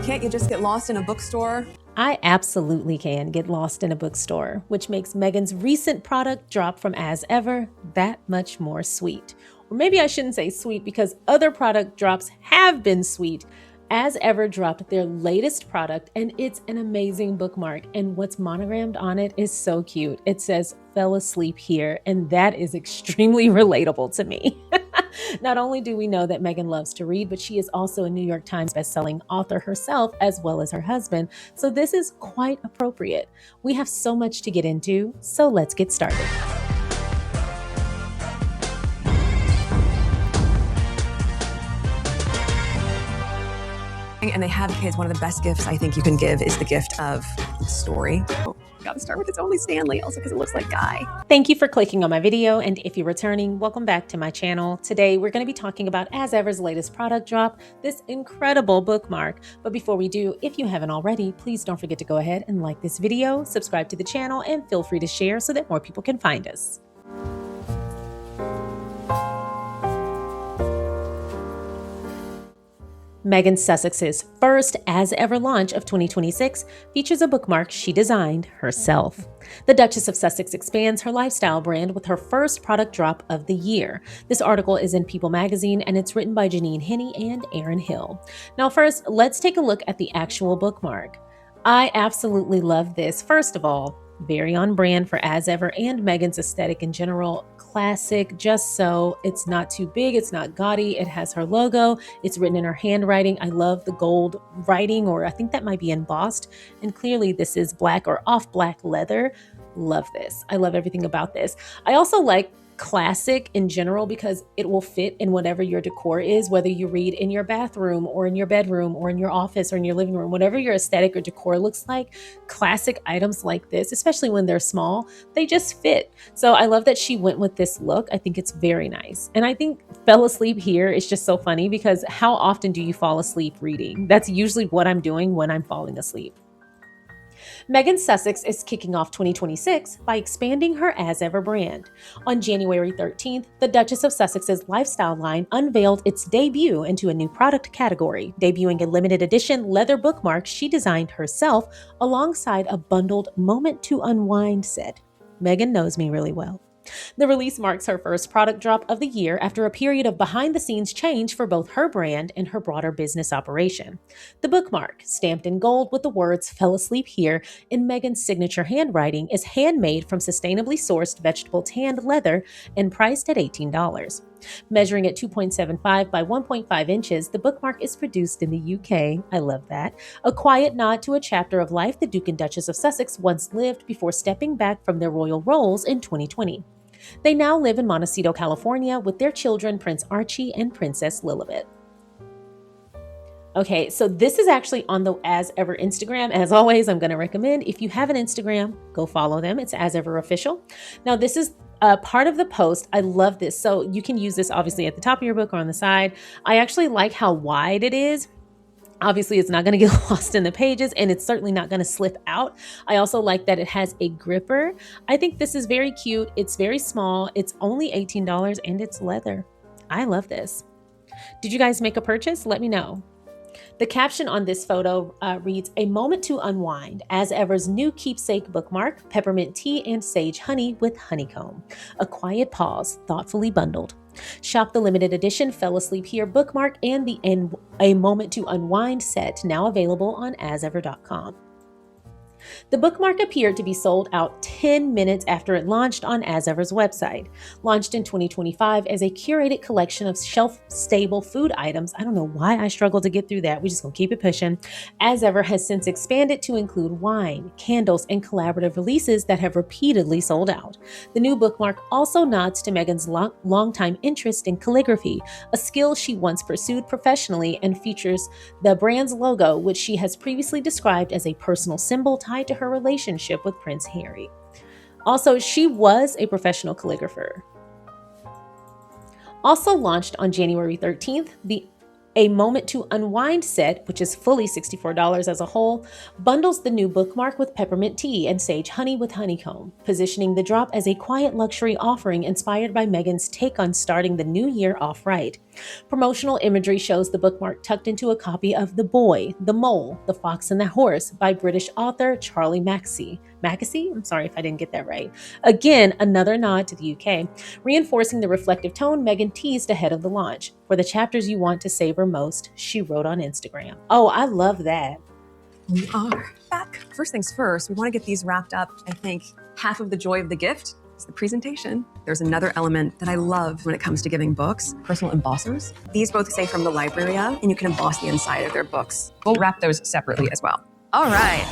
Can't you just get lost in a bookstore? I absolutely can get lost in a bookstore, which makes Meghan's recent product drop from As Ever that much more sweet. Or maybe I shouldn't say sweet because other product drops have been sweet. As Ever dropped their latest product and it's an amazing bookmark. And what's monogrammed on it is so cute. It says, "Fell asleep here," and that is extremely relatable to me. Not only do we know that Meghan loves to read, but she is also a New York Times bestselling author herself, as well as her husband. So this is quite appropriate. We have so much to get into, so let's get started. And they have kids. One of the best gifts I think you can give is the gift of story. Got to start with It's Only Stanley, also because it looks like Guy. Thank you for clicking on my video, and if you're returning, welcome back to my channel. Today, we're going to be talking about As Ever's latest product drop, this incredible bookmark. But before we do, if you haven't already, please don't forget to go ahead and like this video, subscribe to the channel, and feel free to share so that more people can find us. Meghan Sussex's first As Ever launch of 2026 features a bookmark she designed herself. The Duchess of Sussex expands her lifestyle brand with her first product drop of the year. This article is in People magazine and it's written by Janine Henney and Aaron Hill. Now first, let's take a look at the actual bookmark. I absolutely love this. First of all, very on brand for As Ever and Meghan's aesthetic in general. Classic, just so. It's not too big, it's not gaudy. It has her logo. It's written in her handwriting. I love the gold writing, or I think that might be embossed. And clearly this is black or off black leather. Love this. I love everything about this. I also like classic in general because it will fit in whatever your decor is, whether you read in your bathroom or in your bedroom or in your office or in your living room, whatever your aesthetic or decor looks like. Classic items like this, especially when they're small, they just fit. So I love that she went with this look. I think it's very nice. And I think "Fell asleep here" is just so funny because how often do you fall asleep reading? That's usually what I'm doing when I'm falling asleep. Meghan Sussex is kicking off 2026 by expanding her As Ever brand. On January 13th, the Duchess of Sussex's lifestyle line unveiled its debut into a new product category, debuting a limited edition leather bookmark she designed herself alongside a bundled Moment to Unwind set. Meghan knows me really well. The release marks her first product drop of the year after a period of behind-the-scenes change for both her brand and her broader business operation. The bookmark, stamped in gold with the words "Fell asleep here" in Meghan's signature handwriting, is handmade from sustainably sourced vegetable tanned leather and priced at $18. Measuring at 2.75 by 1.5 inches, the bookmark is produced in the UK. I love that. A quiet nod to a chapter of life the Duke and Duchess of Sussex once lived before stepping back from their royal roles in 2020. They now live in Montecito, California, with their children, Prince Archie and Princess Lilibet. Okay, so this is actually on the As Ever Instagram. As always, I'm going to recommend, if you have an Instagram, go follow them. It's As Ever Official. Now, this is part of the post. I love this. So you can use this obviously at the top of your book or on the side. I actually like how wide it is. Obviously, it's not going to get lost in the pages and it's certainly not going to slip out. I also like that it has a gripper. I think this is very cute. It's very small. It's only $18 and it's leather. I love this. Did you guys make a purchase? Let me know. The caption on this photo reads, "A moment to unwind, As Ever's new keepsake bookmark, peppermint tea and sage honey with honeycomb. A quiet pause, thoughtfully bundled. Shop the limited edition Fell Asleep Here bookmark and the A Moment to Unwind set, now available on asever.com. The bookmark appeared to be sold out 10 minutes after it launched on As Ever's website. Launched in 2025 as a curated collection of shelf-stable food items, I don't know why I struggled to get through that. We're just going to keep it pushing. As Ever has since expanded to include wine, candles, and collaborative releases that have repeatedly sold out. The new bookmark also nods to Meghan's longtime interest in calligraphy, a skill she once pursued professionally, and features the brand's logo, which she has previously described as a personal symbol tied to her relationship with Prince Harry. Also, she was a professional calligrapher. Also launched on January 13th, A Moment to Unwind set, which is fully $64 as a whole, bundles the new Bookmark with peppermint tea and sage honey with honeycomb, positioning the drop as a quiet luxury offering inspired by Meghan's take on starting the new year off right. Promotional imagery shows the Bookmark tucked into a copy of The Boy, the Mole, the Fox and the Horse by British author Charlie Mackesy. I'm sorry if I didn't get that right. Again, another nod to the UK, reinforcing the reflective tone Meghan teased ahead of the launch. For the chapters you want to savor most, she wrote on Instagram. Oh, I love that. We are back. First things first, we want to get these wrapped up. I think half of the joy of the gift is the presentation. There's another element that I love when it comes to giving books, personal embossers. These both say from the library, and you can emboss the inside of their books. We'll wrap those separately as well. All right.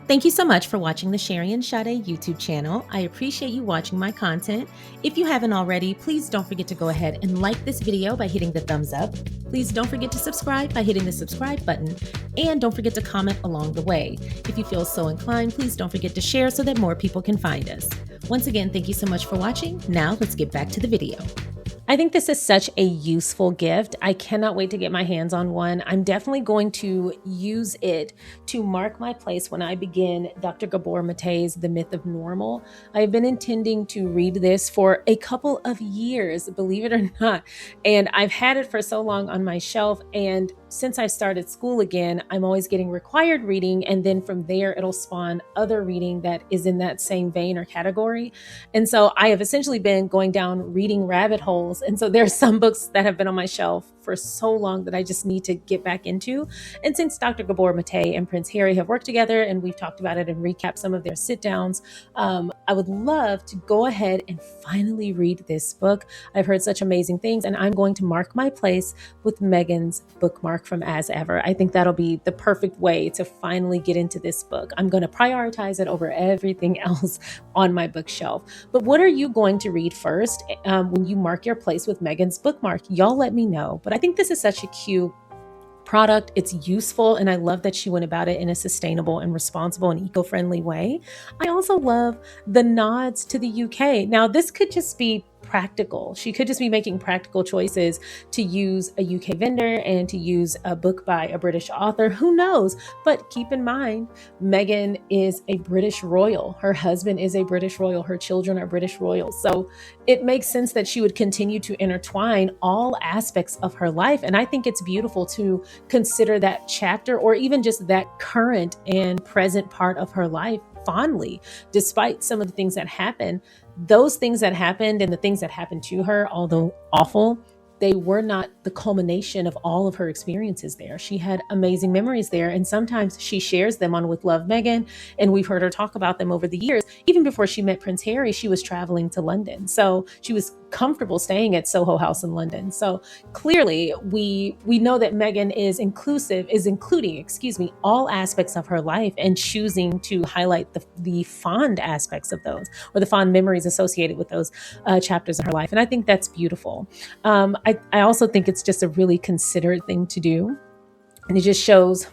Thank you so much for watching the SharionSade YouTube channel. I appreciate you watching my content. If you haven't already, please don't forget to go ahead and like this video by hitting the thumbs up. Please don't forget to subscribe by hitting the subscribe button. And don't forget to comment along the way. If you feel so inclined, please don't forget to share so that more people can find us. Once again, thank you so much for watching. Now let's get back to the video. I think this is such a useful gift. I cannot wait to get my hands on one. I'm definitely going to use it to mark my place when I begin Dr. Gabor Mate's The Myth of Normal. I've been intending to read this for a couple of years, believe it or not. And I've had it for so long on my shelf. And since I started school again, I'm always getting required reading. And then from there, it'll spawn other reading that is in that same vein or category. And so I have essentially been going down reading rabbit holes. And so there's some books that have been on my shelf for so long that I just need to get back into. And since Dr. Gabor Mate and Prince Harry have worked together and we've talked about it and recapped some of their sit downs, I would love to go ahead and finally read this book. I've heard such amazing things, and I'm going to mark my place with Meghan's Bookmark from As Ever. I think that'll be the perfect way to finally get into this book. I'm going to prioritize it over everything else on my bookshelf. But what are you going to read first when you mark your place with Meghan's Bookmark? Y'all let me know. But I think this is such a cute product. It's useful, and I love that she went about it in a sustainable and responsible and eco-friendly way. I also love the nods to the UK. Now, this could just be practical. She could just be making practical choices to use a UK vendor and to use a book by a British author. Who knows? But keep in mind, Meghan is a British royal. Her husband is a British royal. Her children are British royals. So it makes sense that she would continue to intertwine all aspects of her life. And I think it's beautiful to consider that chapter, or even just that current and present part of her life, fondly, despite some of the things that happen. Those things that happened and the things that happened to her, although awful, they were not the culmination of all of her experiences there. She had amazing memories there, and sometimes she shares them on With Love, Meghan, and we've heard her talk about them over the years. Even before she met Prince Harry, she was traveling to London. So she was comfortable staying at Soho House in London. So clearly we know that Meghan is including all aspects of her life and choosing to highlight the fond aspects of those, or the fond memories associated with those chapters in her life. And I think that's beautiful. I also think it's just a really considerate thing to do. And it just shows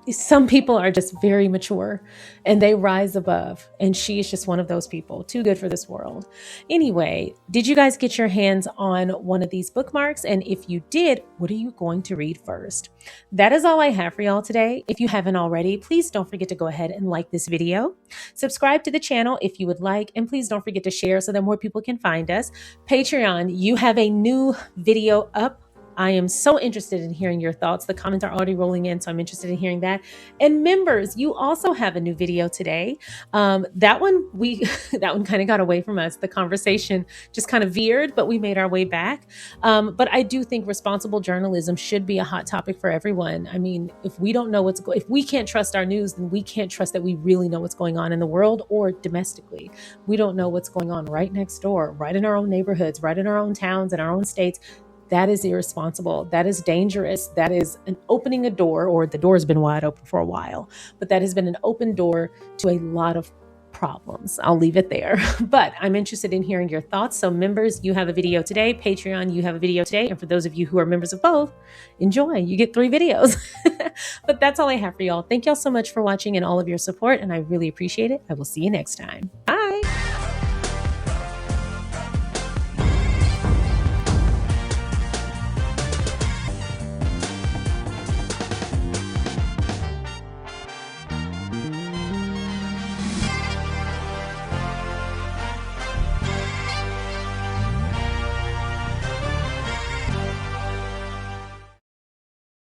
some people are just very mature and they rise above. And she is just one of those people. Too good for this world. Anyway, did you guys get your hands on one of these bookmarks? And if you did, what are you going to read first? That is all I have for y'all today. If you haven't already, please don't forget to go ahead and like this video. Subscribe to the channel if you would like. And please don't forget to share so that more people can find us. Patreon, you have a new video up. I am so interested in hearing your thoughts. The comments are already rolling in, so I'm interested in hearing that. And members, you also have a new video today. That one kind of got away from us. The conversation just kind of veered, but we made our way back. But I do think responsible journalism should be a hot topic for everyone. I mean, if we don't know if we can't trust our news, then we can't trust that we really know what's going on in the world or domestically. We don't know what's going on right next door, right in our own neighborhoods, right in our own towns, in our own states. That is irresponsible. That is dangerous. That is opening a door, or the door's been wide open for a while, but that has been an open door to a lot of problems. I'll leave it there. But I'm interested in hearing your thoughts. So members, you have a video today. Patreon, you have a video today. And for those of you who are members of both, enjoy. You get 3 videos. But that's all I have for y'all. Thank y'all so much for watching and all of your support. And I really appreciate it. I will see you next time. Bye.